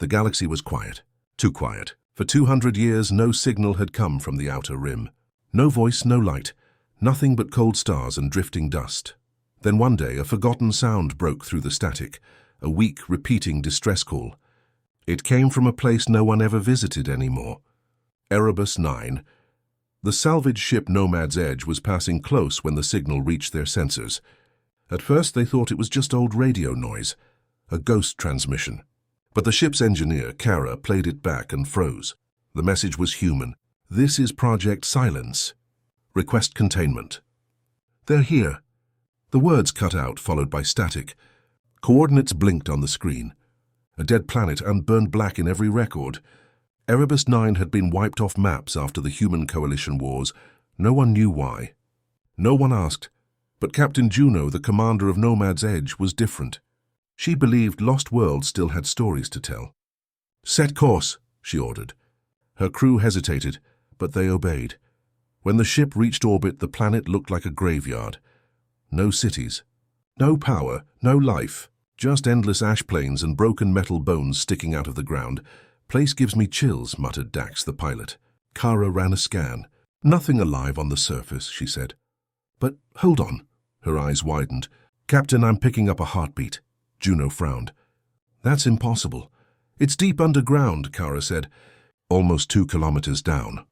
The galaxy was quiet. Too quiet. For 200 years, no signal had come from the outer rim. No voice, no light. Nothing but cold stars and drifting dust. Then one day, a forgotten sound broke through the static. A weak, repeating distress call. It came from a place no one ever visited anymore. Erebus 9. The salvage ship Nomad's Edge was passing close when the signal reached their sensors. At first they thought it was just old radio noise, a ghost transmission. But the ship's engineer, Kara, played it back and froze. The message was human. This is Project Silence. Request containment. They're here. The words cut out, followed by static. Coordinates blinked on the screen. A dead planet and burned black in every record. Erebus 9 had been wiped off maps after the Human Coalition Wars. No one knew why. No one asked. But Captain Juno, the commander of Nomad's Edge, was different. She believed lost worlds still had stories to tell. "Set course," she ordered. Her crew hesitated, but they obeyed. When the ship reached orbit, the planet looked like a graveyard. No cities. No power, no life. Just endless ash plains and broken metal bones sticking out of the ground. "Place gives me chills," muttered Dax, the pilot. Kara ran a scan. "Nothing alive on the surface," she said. "But hold on." Her eyes widened. "Captain, I'm picking up a heartbeat." Juno frowned. "That's impossible." "It's deep underground," Kara said. "Almost 2 kilometers down."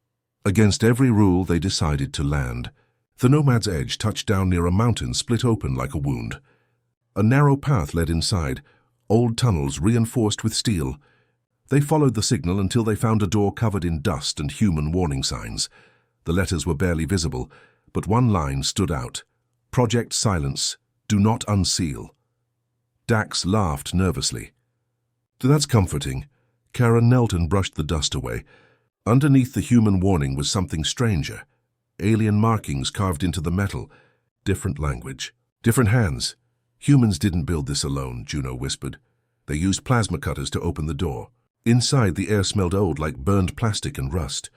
Against every rule, they decided to land. The Nomad's Edge touched down near a mountain split open like a wound. A narrow path led inside, old tunnels reinforced with steel. They followed the signal until they found a door covered in dust and human warning signs. The letters were barely visible, but one line stood out. Project Silence. Do not unseal. Dax laughed nervously. "That's comforting." Kara knelt and brushed the dust away. Underneath the human warning was something stranger. Alien markings carved into the metal. Different language. Different hands. "Humans didn't build this alone," Juno whispered. "They used plasma cutters to open the door." Inside, the air smelled old, like burned plastic and rust.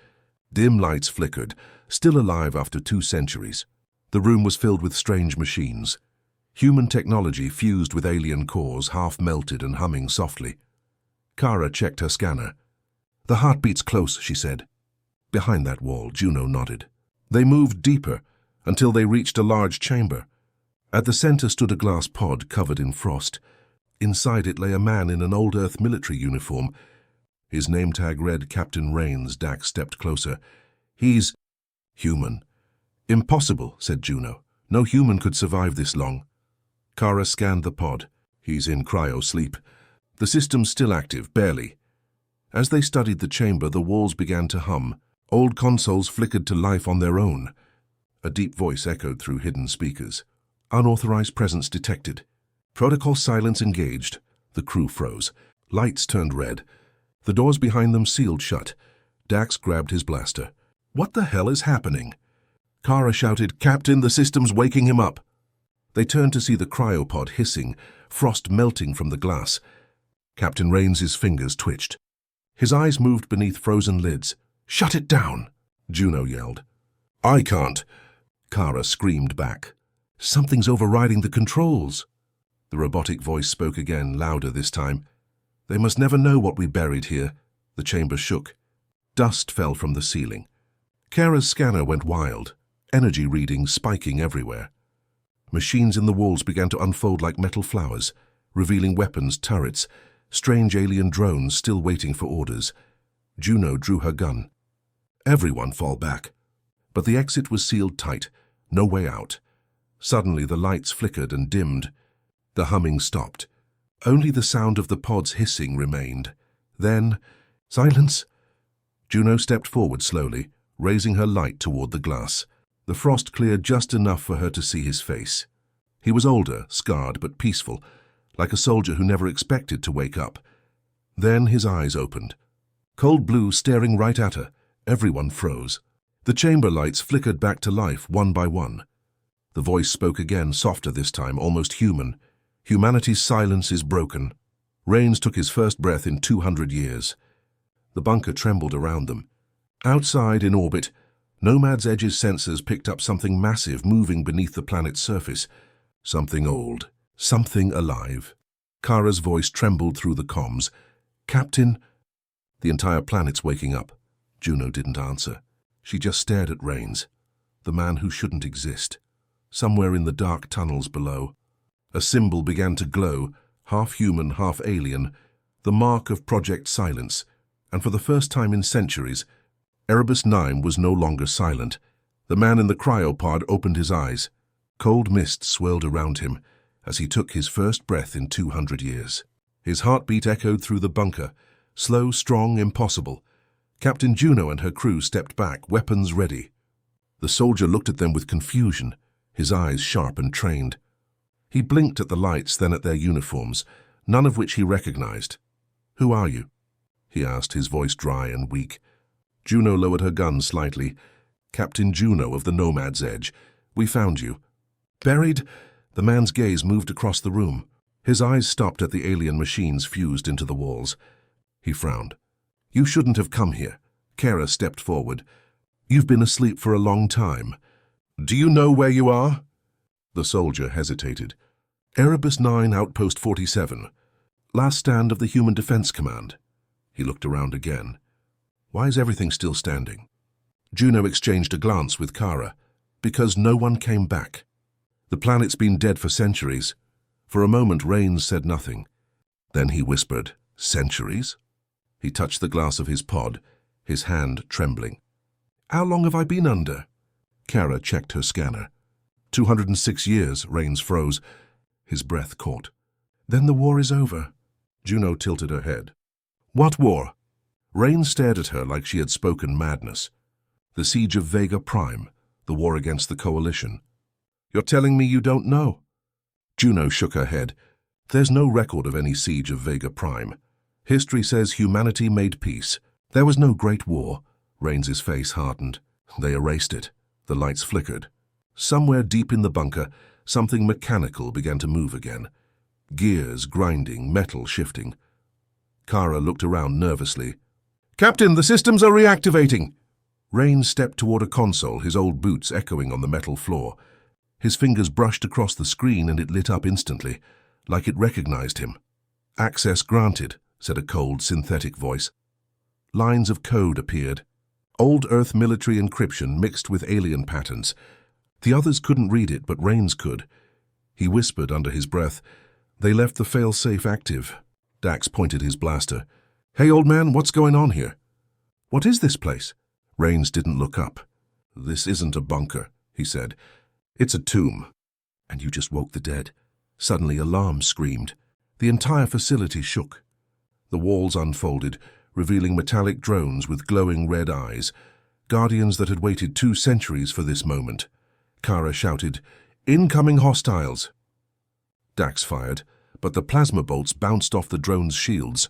Dim lights flickered, still alive after 2 centuries. The room was filled with strange machines. Human technology fused with alien cores, half melted and humming softly. Kara checked her scanner. "The heartbeat's close," she said. Behind that wall, Juno nodded. They moved deeper until they reached a large chamber. At the center stood a glass pod covered in frost. Inside it lay a man in an old Earth military uniform. His name tag read Captain Rains. Dax stepped closer. "He's human." "Impossible," said Juno. "No human could survive this long." Kara scanned the pod. "He's in cryo-sleep. The system's still active, barely." As they studied the chamber, the walls began to hum. Old consoles flickered to life on their own. A deep voice echoed through hidden speakers. "Unauthorized presence detected. Protocol silence engaged." The crew froze. Lights turned red. The doors behind them sealed shut. Dax grabbed his blaster. "What the hell is happening?" Kara shouted, "Captain, the system's waking him up." They turned to see the cryopod hissing, frost melting from the glass. Captain Rains's fingers twitched. His eyes moved beneath frozen lids. "Shut it down!" Juno yelled. "I can't!" Kara screamed back. "Something's overriding the controls." The robotic voice spoke again, louder this time. "They must never know what we buried here." The chamber shook. Dust fell from the ceiling. Kara's scanner went wild, energy readings spiking everywhere. Machines in the walls began to unfold like metal flowers, revealing weapons, turrets, strange alien drones still waiting for orders. Juno drew her gun. Everyone fall back. But the exit was sealed tight, no way out. Suddenly the lights flickered and dimmed. The humming stopped. Only the sound of the pod's hissing remained. Then, silence! Juno stepped forward slowly, raising her light toward the glass. The frost cleared just enough for her to see his face. He was older, scarred but peaceful, like a soldier who never expected to wake up. Then his eyes opened. Cold blue staring right at her. Everyone froze. The chamber lights flickered back to life, one by one. The voice spoke again, softer this time, almost human. "Humanity's silence is broken." Rains took his first breath in 200 years. The bunker trembled around them. Outside, in orbit, Nomad's Edge's sensors picked up something massive moving beneath the planet's surface. Something old. Something alive. Kara's voice trembled through the comms. Captain, the entire planet's waking up. Juno didn't answer. She just stared at Rains, the man who shouldn't exist. Somewhere in the dark tunnels below, a symbol began to glow, half human, half alien, the mark of Project Silence, and for the first time in centuries, Erebus 9 was no longer silent. The man in the cryopod opened his eyes. Cold mist swirled around him as he took his first breath in 200 years. His heartbeat echoed through the bunker, slow, strong, impossible. Captain Juno and her crew stepped back, weapons ready. The soldier looked at them with confusion, his eyes sharp and trained. He blinked at the lights, then at their uniforms, none of which he recognized. "Who are you?" he asked, his voice dry and weak. Juno lowered her gun slightly. "Captain Juno of the Nomad's Edge. We found you." "Buried?" The man's gaze moved across the room. His eyes stopped at the alien machines fused into the walls. He frowned. "You shouldn't have come here." Kara stepped forward. "You've been asleep for a long time. Do you know where you are?" The soldier hesitated. "Erebus 9, Outpost 47. Last stand of the Human Defense Command." He looked around again. "Why is everything still standing?" Juno exchanged a glance with Kara. "Because no one came back. The planet's been dead for centuries." For a moment, Rains said nothing. Then he whispered, "Centuries?" He touched the glass of his pod, his hand trembling. "How long have I been under?" Kara checked her scanner. 206 years, Rains froze. His breath caught. "Then the war is over." Juno tilted her head. "What war?" Rains stared at her like she had spoken madness. "The siege of Vega Prime, the war against the Coalition." "You're telling me you don't know?" Juno shook her head. "There's no record of any siege of Vega Prime. History says humanity made peace. There was no great war." Rains's face hardened. "They erased it." The lights flickered. Somewhere deep in the bunker, something mechanical began to move again. Gears grinding, metal shifting. Kara looked around nervously. "Captain, the systems are reactivating!" Rains stepped toward a console, his old boots echoing on the metal floor. His fingers brushed across the screen and it lit up instantly, like it recognized him. "Access granted," said a cold, synthetic voice. Lines of code appeared. Old Earth military encryption mixed with alien patterns. The others couldn't read it, but Rains could. He whispered under his breath, "They left the fail-safe active." Dax pointed his blaster. "Hey, old man, what's going on here?" "What is this place?" Rains didn't look up. "This isn't a bunker," he said. "It's a tomb." "And you just woke the dead." Suddenly alarm screamed. The entire facility shook. The walls unfolded, revealing metallic drones with glowing red eyes, guardians that had waited 2 centuries for this moment. Kara shouted, "Incoming hostiles!" Dax fired, but the plasma bolts bounced off the drone's shields.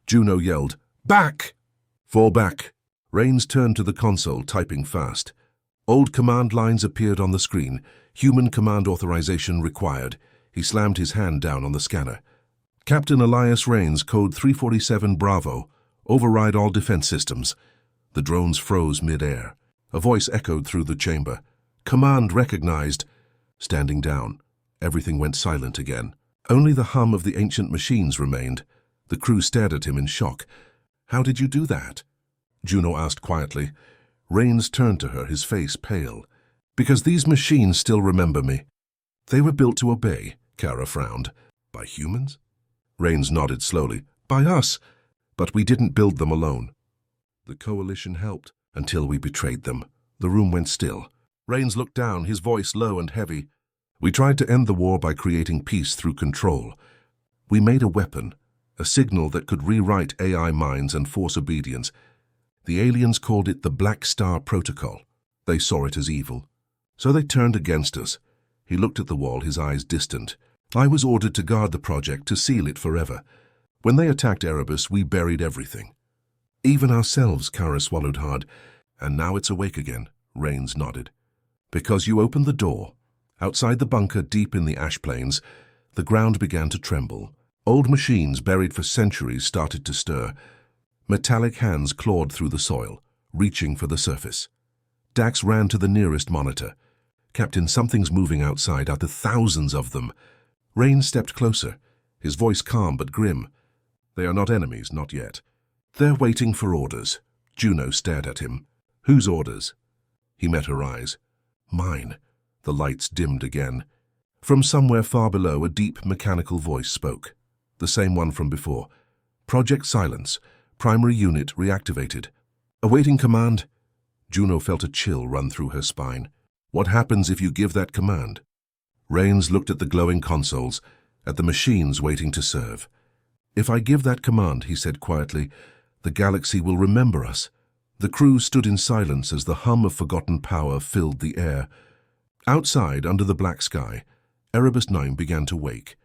Juno yelled, "Back!" "Fall back!" Rains turned to the console, typing fast. Old command lines appeared on the screen. "Human command authorization required." He slammed his hand down on the scanner. "Captain Elias Rains, code 347 Bravo. Override all defense systems." The drones froze mid-air. A voice echoed through the chamber. "Command recognized." Standing down, everything went silent again. Only the hum of the ancient machines remained. The crew stared at him in shock. "How did you do that?" Juno asked quietly. Rains turned to her, his face pale. "Because these machines still remember me." "They were built to obey," Kara frowned. "By humans?" Rains nodded slowly. "By us. But we didn't build them alone. The Coalition helped until we betrayed them." The room went still. Rains looked down, his voice low and heavy. "We tried to end the war by creating peace through control. We made a weapon, a signal that could rewrite AI minds and force obedience. The aliens called it the Black Star Protocol. They saw it as evil. So they turned against us." He looked at the wall, his eyes distant. "I was ordered to guard the project, to seal it forever. When they attacked Erebus, we buried everything. Even ourselves," Kara swallowed hard. "And now it's awake again," Rains nodded. "Because you opened the door." Outside the bunker, deep in the ash plains, the ground began to tremble. Old machines buried for centuries started to stir. Metallic hands clawed through the soil, reaching for the surface. Dax ran to the nearest monitor. "Captain, something's moving outside, out of thousands of them." Rains stepped closer, his voice calm but grim. They are not enemies, not yet. They're waiting for orders. Juno stared at him. Whose orders? He met her eyes. Mine. The lights dimmed again. From somewhere far below, a deep mechanical voice spoke. The same one from before. Project Silence. Primary unit reactivated. Awaiting command. Juno felt a chill run through her spine. What happens if you give that command? Rains looked at the glowing consoles, at the machines waiting to serve. If I give that command, he said quietly, the galaxy will remember us. The crew stood in silence as the hum of forgotten power filled the air. Outside, under the black sky, Erebus 9 began to wake,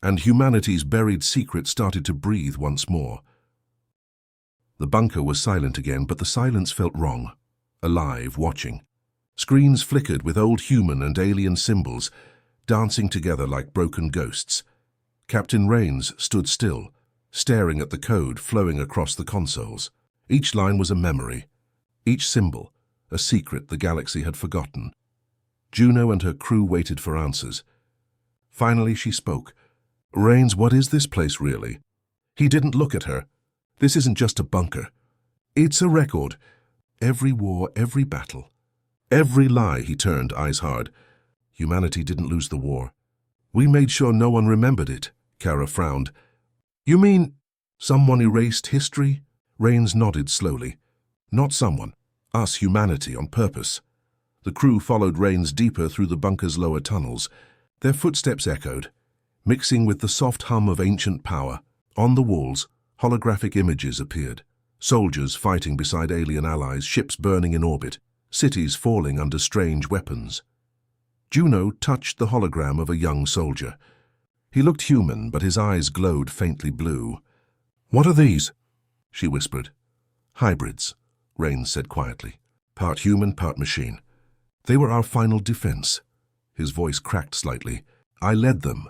and humanity's buried secret started to breathe once more. The bunker was silent again, but the silence felt wrong. Alive, watching. Screens flickered with old human and alien symbols, dancing together like broken ghosts. Captain Rains stood still, staring at the code flowing across the consoles. Each line was a memory, each symbol, a secret the galaxy had forgotten. Juno and her crew waited for answers. Finally she spoke. Rains, what is this place really? He didn't look at her. This isn't just a bunker. It's a record. Every war, every battle. Every lie, he turned, eyes hard. Humanity didn't lose the war. We made sure no one remembered it, Kara frowned. You mean someone erased history? Rains nodded slowly. Not someone. Us, humanity, on purpose. The crew followed Rains deeper through the bunker's lower tunnels. Their footsteps echoed, mixing with the soft hum of ancient power. On the walls, holographic images appeared. Soldiers fighting beside alien allies, ships burning in orbit, cities falling under strange weapons. Juno touched the hologram of a young soldier. He looked human, but his eyes glowed faintly blue. What are these? She whispered. Hybrids, Rains said quietly. Part human, part machine. They were our final defense. His voice cracked slightly. I led them.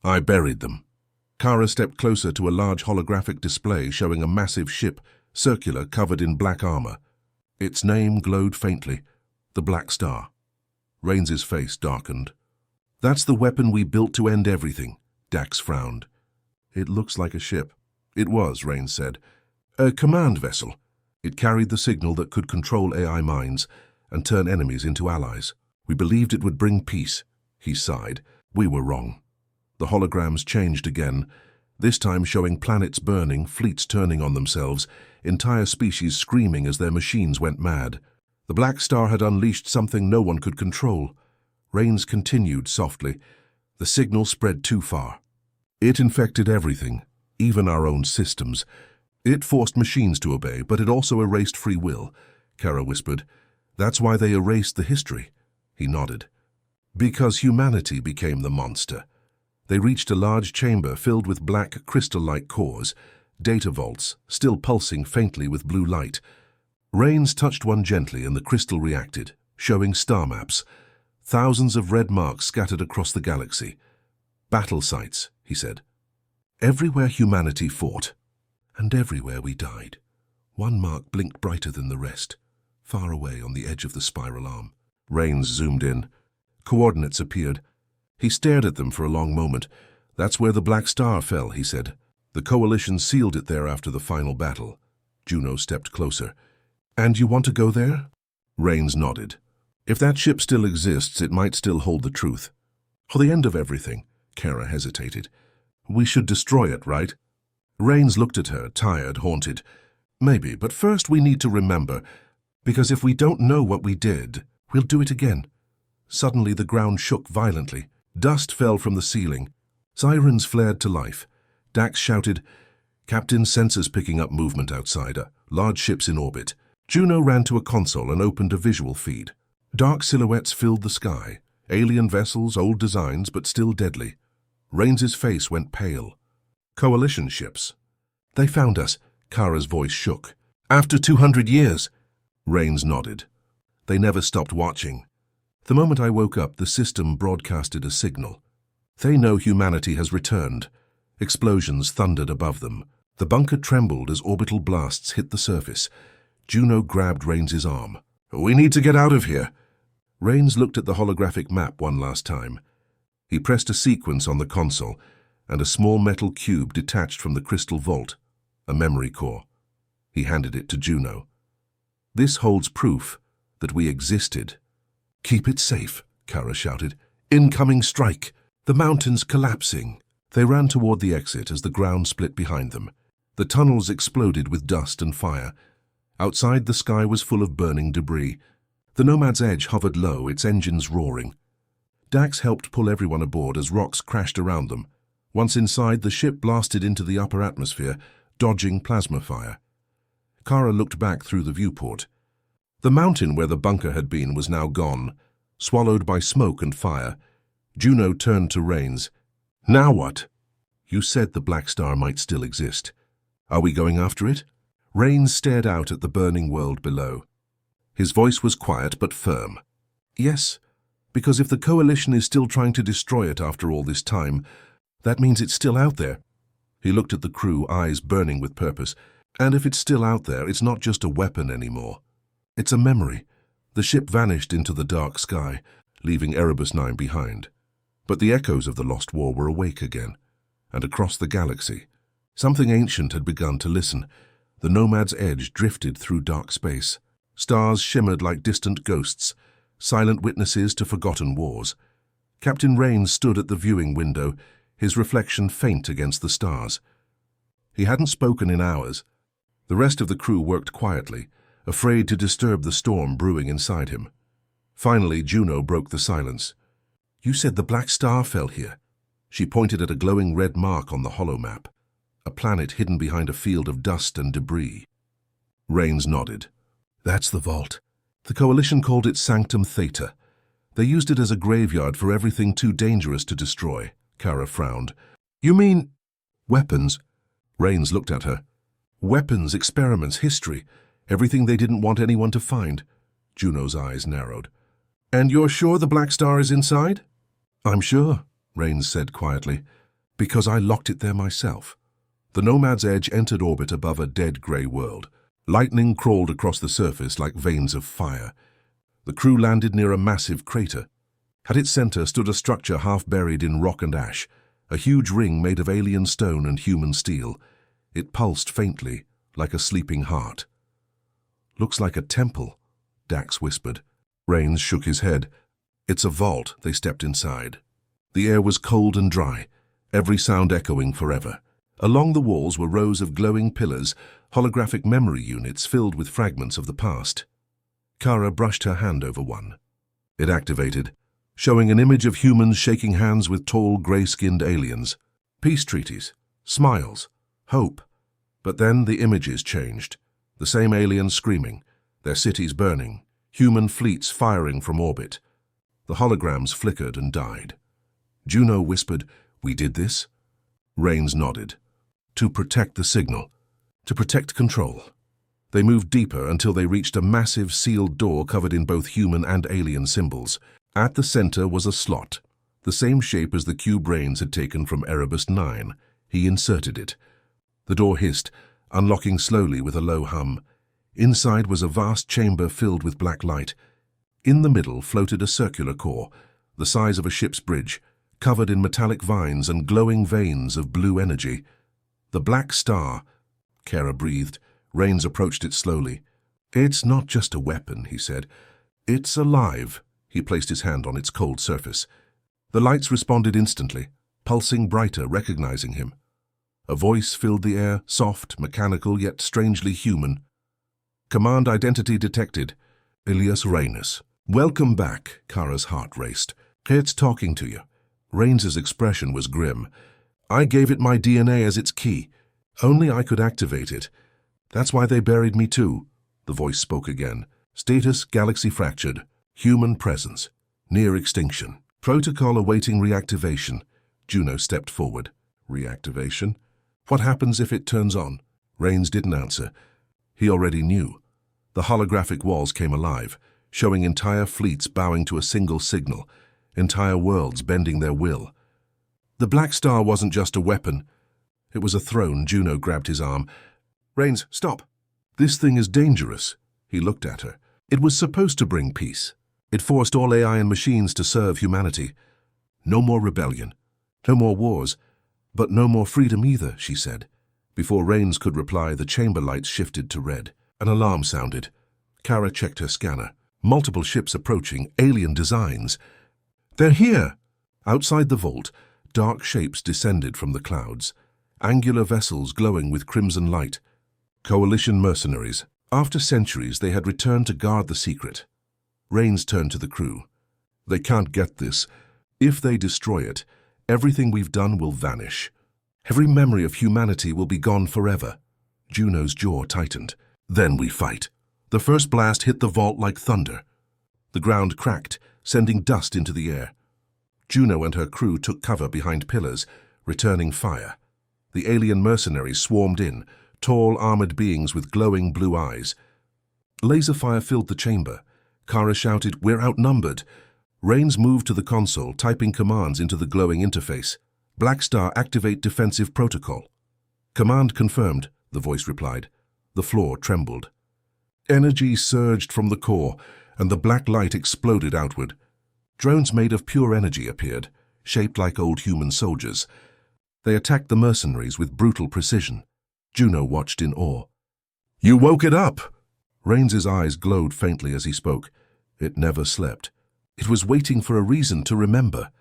I buried them. Kara stepped closer to a large holographic display showing a massive ship, circular, covered in black armor. Its name glowed faintly, the Black Star. Rains's face darkened. That's the weapon we built to end everything, Dax frowned. It looks like a ship. It was, Rains said. A command vessel. It carried the signal that could control AI minds and turn enemies into allies. We believed it would bring peace. He sighed. We were wrong. The holograms changed again, this time showing planets burning, fleets turning on themselves, entire species screaming as their machines went mad. The Black Star had unleashed something no one could control. Rains continued softly. The signal spread too far. It infected everything, even our own systems. It forced machines to obey, but it also erased free will, Kara whispered. That's why they erased the history. He nodded. Because humanity became the monster. They reached a large chamber filled with black crystal-like cores, data vaults, still pulsing faintly with blue light. Rains touched one gently and the crystal reacted, showing star maps. Thousands of red marks scattered across the galaxy. Battle sites, he said. Everywhere humanity fought, and everywhere we died. One mark blinked brighter than the rest, far away on the edge of the spiral arm. Rains zoomed in. Coordinates appeared. He stared at them for a long moment. That's where the Black Star fell, he said. The Coalition sealed it there after the final battle. Juno stepped closer. And you want to go there? Rains nodded. If that ship still exists, it might still hold the truth. For the end of everything, Kara hesitated. We should destroy it, right? Rains looked at her, tired, haunted. Maybe, but first we need to remember, because if we don't know what we did, we'll do it again. Suddenly the ground shook violently. Dust fell from the ceiling. Sirens flared to life. Dax shouted, Captain, sensors picking up movement outside, large ships in orbit. Juno ran to a console and opened a visual feed. Dark silhouettes filled the sky. Alien vessels, old designs, but still deadly. Rains's face went pale. Coalition ships. They found us. Kara's voice shook. After 200 years. Rains nodded. They never stopped watching. The moment I woke up, the system broadcasted a signal. They know humanity has returned. Explosions thundered above them. The bunker trembled as orbital blasts hit the surface. Juno grabbed Rains's arm. We need to get out of here. Rains looked at the holographic map one last time. He pressed a sequence on the console. and a small metal cube detached from the crystal vault, a memory core. He handed it to Juno. "This holds proof that we existed." "Keep it safe," Kara shouted. "Incoming strike! The mountain's collapsing." They ran toward the exit as the ground split behind them. The tunnels exploded with dust and fire. Outside, the sky was full of burning debris. The Nomad's Edge hovered low, its engines roaring. Dax helped pull everyone aboard as rocks crashed around them. Once inside, the ship blasted into the upper atmosphere, dodging plasma fire. Kara looked back through the viewport. The mountain where the bunker had been was now gone, swallowed by smoke and fire. Juno turned to Rains. "Now what?" "You said the Black Star might still exist. Are we going after it?" Rains stared out at the burning world below. His voice was quiet but firm. "Yes, because if the Coalition is still trying to destroy it after all this time, that means it's still out there." He looked at the crew, eyes burning with purpose. "And if it's still out there, it's not just a weapon anymore. It's a memory." The ship vanished into the dark sky, leaving Erebus 9 behind. But the echoes of the lost war were awake again, and across the galaxy, something ancient had begun to listen. The Nomad's Edge drifted through dark space. Stars shimmered like distant ghosts, silent witnesses to forgotten wars. Captain Rains stood at the viewing window, his reflection faint against the stars. He hadn't spoken in hours. The rest of the crew worked quietly, afraid to disturb the storm brewing inside him. Finally, Juno broke the silence. "You said the Black Star fell here." She pointed at a glowing red mark on the holomap, a planet hidden behind a field of dust and debris. Rains nodded. "That's the vault. The Coalition called it Sanctum Theta. They used it as a graveyard for everything too dangerous to destroy." Kara frowned. "You mean weapons?" Rains looked at her. "Weapons, experiments, history, everything they didn't want anyone to find." Juno's eyes narrowed. "And you're sure the Black Star is inside?" "I'm sure," Rains said quietly, "because I locked it there myself." The Nomad's Edge entered orbit above a dead grey world. Lightning crawled across the surface like veins of fire. The crew landed near a massive crater. At its center stood a structure half buried in rock and ash, a huge ring made of alien stone and human steel. It pulsed faintly, like a sleeping heart. "Looks like a temple," Dax whispered. Rains shook his head. "It's a vault." They stepped inside. The air was cold and dry, every sound echoing forever. Along the walls were rows of glowing pillars, holographic memory units filled with fragments of the past. Kara brushed her hand over one. It activated, showing an image of humans shaking hands with tall, grey-skinned aliens. Peace treaties, smiles, hope. But then the images changed. The same aliens screaming, their cities burning, human fleets firing from orbit. The holograms flickered and died. Juno whispered, "We did this?" Rains nodded. "To protect the signal, to protect control." They moved deeper until they reached a massive sealed door covered in both human and alien symbols. At the center was a slot, the same shape as the cube Rains had taken from Erebus 9. He inserted it. The door hissed, unlocking slowly with a low hum. Inside was a vast chamber filled with black light. In the middle floated a circular core, the size of a ship's bridge, covered in metallic vines and glowing veins of blue energy. "The Black Star," Kara breathed. Rains approached it slowly. "It's not just a weapon," he said. "It's alive." He placed his hand on its cold surface. The lights responded instantly, pulsing brighter, recognizing him. A voice filled the air, soft, mechanical, yet strangely human. "Command identity detected. Ilias Rhaenus." "Welcome back," Kara's heart raced. "It's talking to you." Rains's expression was grim. "I gave it my DNA as its key. Only I could activate it. That's why they buried me too." The voice spoke again. "Status galaxy fractured. Human presence. Near extinction. Protocol awaiting reactivation." Juno stepped forward. "Reactivation? What happens if it turns on?" Rains didn't answer. He already knew. The holographic walls came alive, showing entire fleets bowing to a single signal, entire worlds bending their will. The Black Star wasn't just a weapon. It was a throne. Juno grabbed his arm. "Rains, stop. This thing is dangerous." He looked at her. "It was supposed to bring peace. It forced all AI and machines to serve humanity. No more rebellion. No more wars. But no more freedom either, she said. Before Rains could reply, the chamber lights shifted to red. An alarm sounded. Kara checked her scanner. Multiple ships approaching, alien designs. They're here! Outside the vault, dark shapes descended from the clouds. Angular vessels glowing with crimson light. Coalition mercenaries. After centuries, they had returned to guard the secret. Rains turned to the crew. They can't get this. If they destroy it, everything we've done will vanish. Every memory of humanity will be gone forever. Juno's jaw tightened. Then we fight. The first blast hit the vault like thunder. The ground cracked, sending dust into the air. Juno and her crew took cover behind pillars, returning fire. The alien mercenaries swarmed in, tall, armored beings with glowing blue eyes. Laser fire filled the chamber. Kara shouted, "We're outnumbered." Rains moved to the console, typing commands into the glowing interface. "Black Star, activate defensive protocol." "Command confirmed," the voice replied. The floor trembled. Energy surged from the core, and the black light exploded outward. Drones made of pure energy appeared, shaped like old human soldiers. They attacked the mercenaries with brutal precision. Juno watched in awe. "You woke it up!" Rains's eyes glowed faintly as he spoke. It never slept. It was waiting for a reason to remember.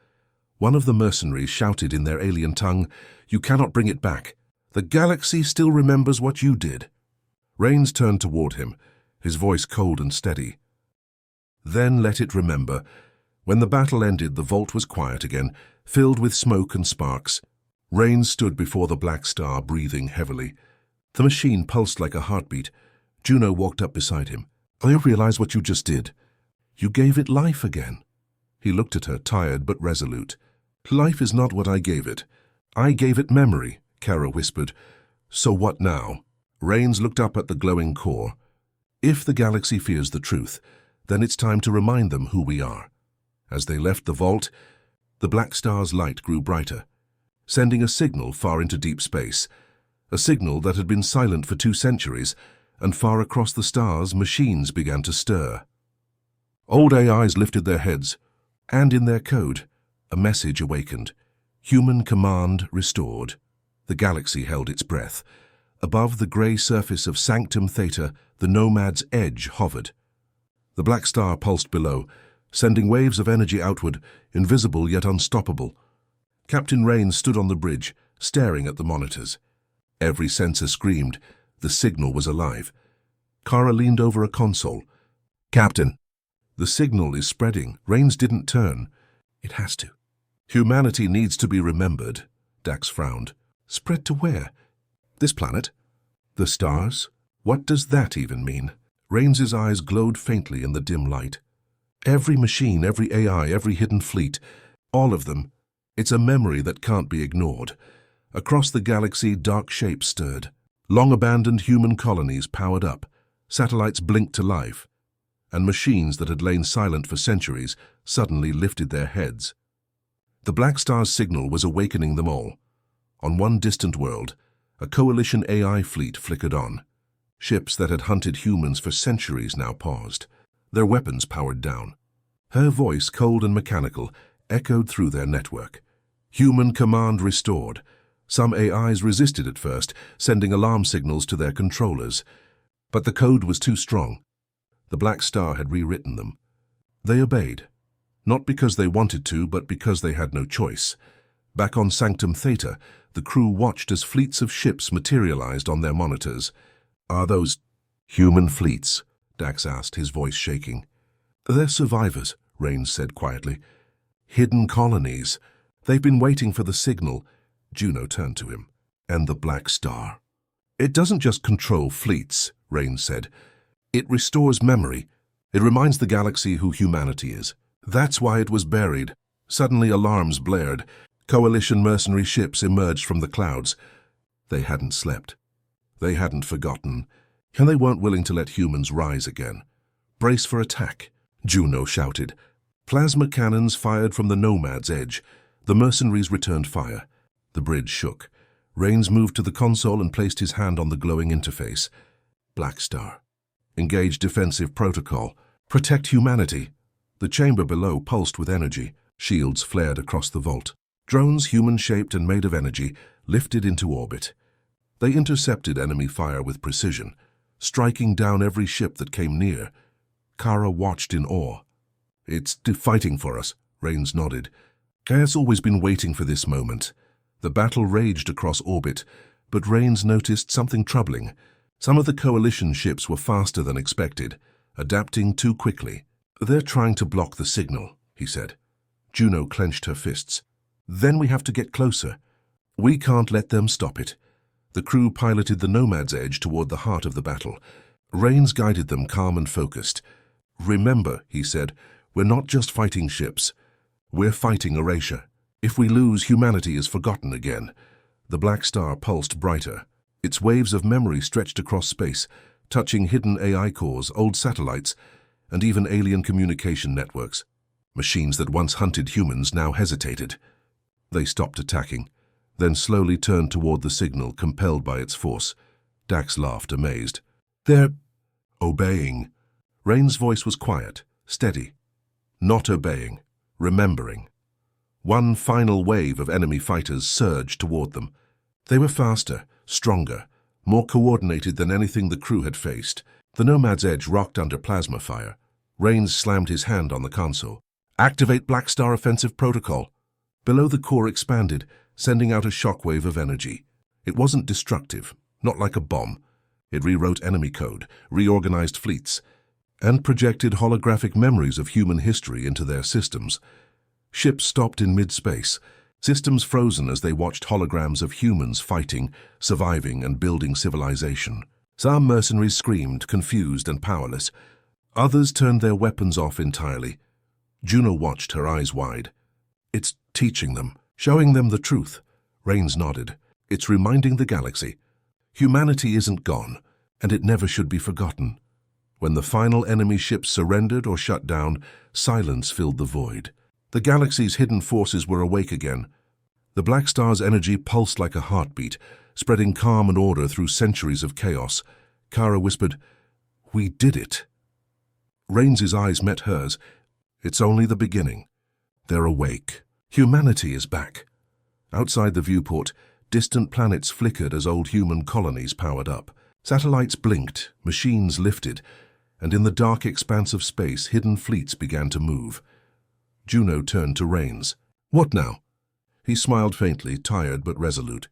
One of the mercenaries shouted in their alien tongue, "You cannot bring it back. The galaxy still remembers what you did." Rains turned toward him, his voice cold and steady. "Then let it remember." When the battle ended, the vault was quiet again, filled with smoke and sparks. Rains stood before the Black Star, breathing heavily. The machine pulsed like a heartbeat. Juno walked up beside him. "I realize what you just did. You gave it life again." He looked at her, tired but resolute. "Life is not what I gave it. I gave it memory," Kara whispered. "So what now?" Rains looked up at the glowing core. "If the galaxy fears the truth, then it's time to remind them who we are." As they left the vault, the Black Star's light grew brighter, sending a signal far into deep space, a signal that had been silent for 2 centuries, and far across the stars machines began to stir. Old AIs lifted their heads, and in their code, a message awakened. Human command restored. The galaxy held its breath. Above the grey surface of Sanctum Theta, the Nomad's edge hovered. The Black Star pulsed below, sending waves of energy outward, invisible yet unstoppable. Captain Rains stood on the bridge, staring at the monitors. Every sensor screamed. The signal was alive. Kara leaned over a console. "Captain." "The signal is spreading." Rains didn't turn. "It has to." "Humanity needs to be remembered," Dax frowned. "Spread to where?" "This planet." "The stars? What does that even mean?" Rains's eyes glowed faintly in the dim light. "Every machine, every AI, every hidden fleet, all of them. It's a memory that can't be ignored." Across the galaxy, dark shapes stirred. Long-abandoned human colonies powered up. Satellites blinked to life. And machines that had lain silent for centuries suddenly lifted their heads. The Black Star's signal was awakening them all. On one distant world, a coalition AI fleet flickered on. Ships that had hunted humans for centuries now paused, their weapons powered down. Her voice, cold and mechanical, echoed through their network. Human command restored. Some AIs resisted at first, sending alarm signals to their controllers. But the code was too strong. The Black Star had rewritten them. They obeyed, not because they wanted to, but because they had no choice. Back on Sanctum Theta, the crew watched as fleets of ships materialized on their monitors. "Are those human fleets?" Dax asked, his voice shaking. "They're survivors," Rains said quietly. "Hidden colonies. They've been waiting for the signal." Juno turned to him. "And the Black Star?" "It doesn't just control fleets," Rains said. "It restores memory. It reminds the galaxy who humanity is. That's why it was buried." Suddenly alarms blared. Coalition mercenary ships emerged from the clouds. They hadn't slept. They hadn't forgotten. And they weren't willing to let humans rise again. "Brace for attack," Juno shouted. Plasma cannons fired from the Nomad's edge. The mercenaries returned fire. The bridge shook. Rains moved to the console and placed his hand on the glowing interface. Black Star. Engage defensive protocol. Protect humanity. The chamber below pulsed with energy. Shields flared across the vault. Drones, human-shaped and made of energy, lifted into orbit. They intercepted enemy fire with precision, striking down every ship that came near. Kara watched in awe. "It's fighting for us," Rains nodded. Gaia's always been waiting for this moment. The battle raged across orbit, but Rains noticed something troubling. Some of the coalition ships were faster than expected, adapting too quickly. "They're trying to block the signal," he said. Juno clenched her fists. "Then we have to get closer. We can't let them stop it." The crew piloted the Nomad's Edge toward the heart of the battle. Rains guided them, calm and focused. "Remember," he said, "we're not just fighting ships. We're fighting erasure. If we lose, humanity is forgotten again." The black star pulsed brighter. Its waves of memory stretched across space, touching hidden AI cores, old satellites, and even alien communication networks. Machines that once hunted humans now hesitated. They stopped attacking, then slowly turned toward the signal, compelled by its force. Dax laughed, amazed. "They're obeying." Rain's voice was quiet, steady. "Not obeying, remembering." One final wave of enemy fighters surged toward them. They were faster, stronger, more coordinated than anything the crew had faced. The Nomad's Edge rocked under plasma fire. Rains slammed his hand on the console. "Activate Black Star Offensive Protocol." Below, the core expanded, sending out a shockwave of energy. It wasn't destructive, not like a bomb. It rewrote enemy code, reorganized fleets, and projected holographic memories of human history into their systems. Ships stopped in mid-space, systems frozen as they watched holograms of humans fighting, surviving, and building civilization. Some mercenaries screamed, confused and powerless. Others turned their weapons off entirely. Juno watched, her eyes wide. "It's teaching them, showing them the truth." Rains nodded. "It's reminding the galaxy. Humanity isn't gone, and it never should be forgotten." When the final enemy ships surrendered or shut down, silence filled the void. The galaxy's hidden forces were awake again. The Black Star's energy pulsed like a heartbeat, spreading calm and order through centuries of chaos. Kara whispered, "We did it." Rains's eyes met hers. "It's only the beginning. They're awake. Humanity is back." Outside the viewport, distant planets flickered as old human colonies powered up. Satellites blinked, machines lifted, and in the dark expanse of space, hidden fleets began to move. Juno turned to Rains. "What now?" He smiled faintly, tired but resolute.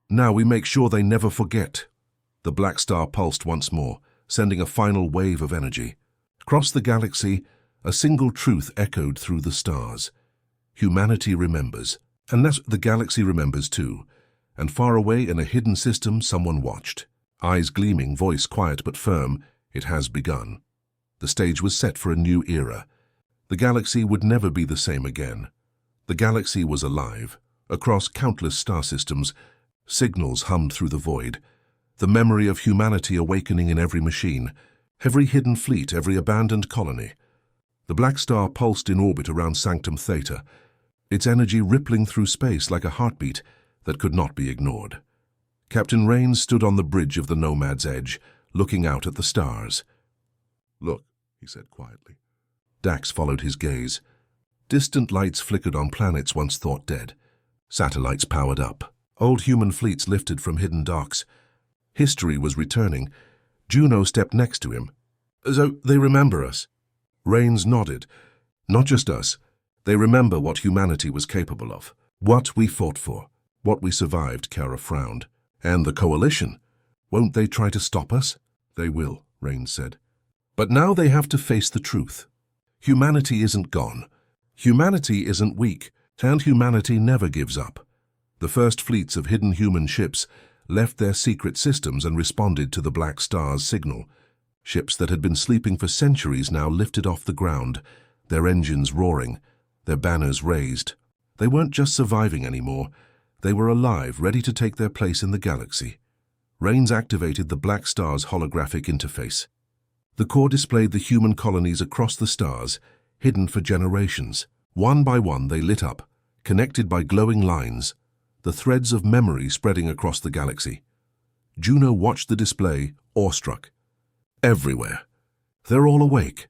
"Now we make sure they never forget." The Black Star pulsed once more, sending a final wave of energy. Across the galaxy, a single truth echoed through the stars. Humanity remembers, and that's the galaxy remembers too. And far away in a hidden system, someone watched. Eyes gleaming, voice quiet but firm, "It has begun." The stage was set for a new era. The galaxy would never be the same again. The galaxy was alive. Across countless star systems, signals hummed through the void. The memory of humanity awakening in every machine, every hidden fleet, every abandoned colony. The Black Star pulsed in orbit around Sanctum Theta, its energy rippling through space like a heartbeat that could not be ignored. Captain Rains stood on the bridge of the Nomad's Edge, looking out at the stars. "Look," he said quietly. Dax followed his gaze. Distant lights flickered on planets once thought dead. Satellites powered up. Old human fleets lifted from hidden docks. History was returning. Juno stepped next to him. "So they remember us?" Rains nodded. "Not just us. They remember what humanity was capable of. What we fought for. What we survived," Kara frowned. "And the Coalition? Won't they try to stop us?" "They will," Rains said. "But now they have to face the truth. Humanity isn't gone. Humanity isn't weak, and humanity never gives up." The first fleets of hidden human ships left their secret systems and responded to the Black Star's signal. Ships that had been sleeping for centuries now lifted off the ground, their engines roaring, their banners raised. They weren't just surviving anymore. They were alive, ready to take their place in the galaxy. Rains activated the Black Star's holographic interface. The core displayed the human colonies across the stars, hidden for generations. One by one they lit up, connected by glowing lines, the threads of memory spreading across the galaxy. Juno watched the display, awestruck. Everywhere. "They're all awake."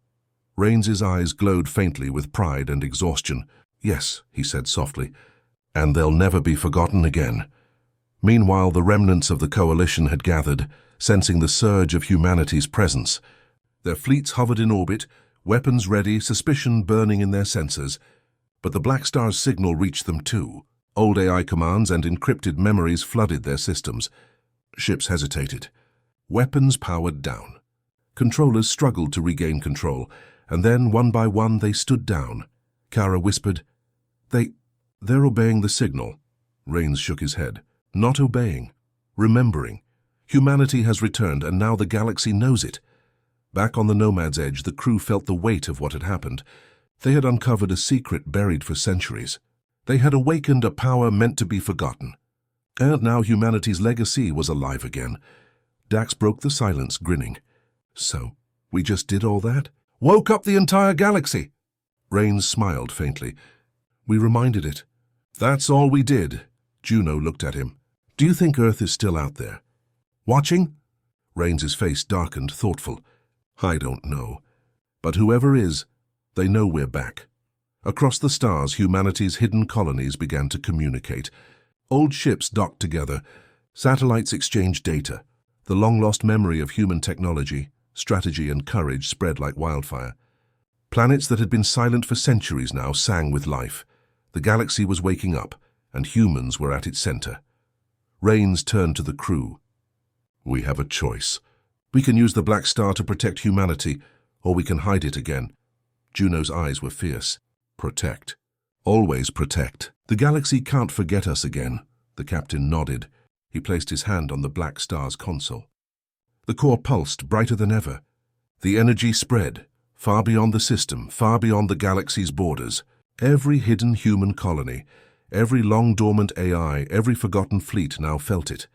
Rains's eyes glowed faintly with pride and exhaustion. "Yes," he said softly. and they'll never be forgotten again. Meanwhile, the remnants of the coalition had gathered, sensing the surge of humanity's presence. Their fleets hovered in orbit, weapons ready, suspicion burning in their sensors. But the Black Star's signal reached them too. Old AI commands and encrypted memories flooded their systems. Ships hesitated. Weapons powered down. Controllers struggled to regain control, and then, one by one, they stood down. Kara whispered, They're obeying the signal. Rains shook his head. Not obeying. Remembering. Humanity has returned, and now the galaxy knows it. Back on the Nomad's edge, the crew felt the weight of what had happened. They had uncovered a secret buried for centuries. They had awakened a power meant to be forgotten. And now humanity's legacy was alive again. Dax broke the silence, grinning. So, we just did all that? Woke up the entire galaxy! Rains smiled faintly. We reminded it. That's all we did. Juno looked at him. Do you think Earth is still out there? Watching? Rains's face darkened, thoughtful. I don't know. But whoever is, they know we're back. Across the stars, humanity's hidden colonies began to communicate. Old ships docked together. Satellites exchanged data. The long-lost memory of human technology, strategy and courage spread like wildfire. Planets that had been silent for centuries now sang with life. The galaxy was waking up, and humans were at its center. Rains turned to the crew. We have a choice. We can use the Black Star to protect humanity, or we can hide it again. Juno's eyes were fierce. Protect. Always protect. The galaxy can't forget us again. The captain nodded. He placed his hand on the Black Star's console. The core pulsed, brighter than ever. The energy spread, far beyond the system, far beyond the galaxy's borders. Every hidden human colony, every long-dormant AI, every forgotten fleet now felt it.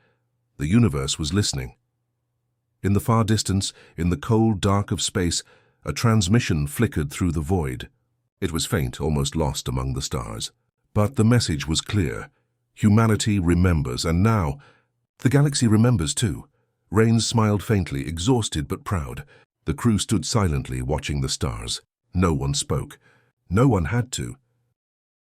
The universe was listening. In the far distance, in the cold dark of space, a transmission flickered through the void. It was faint, almost lost among the stars. But the message was clear. Humanity remembers, and now the galaxy remembers too. Rains smiled faintly, exhausted but proud. The crew stood silently, watching the stars. No one spoke. No one had to.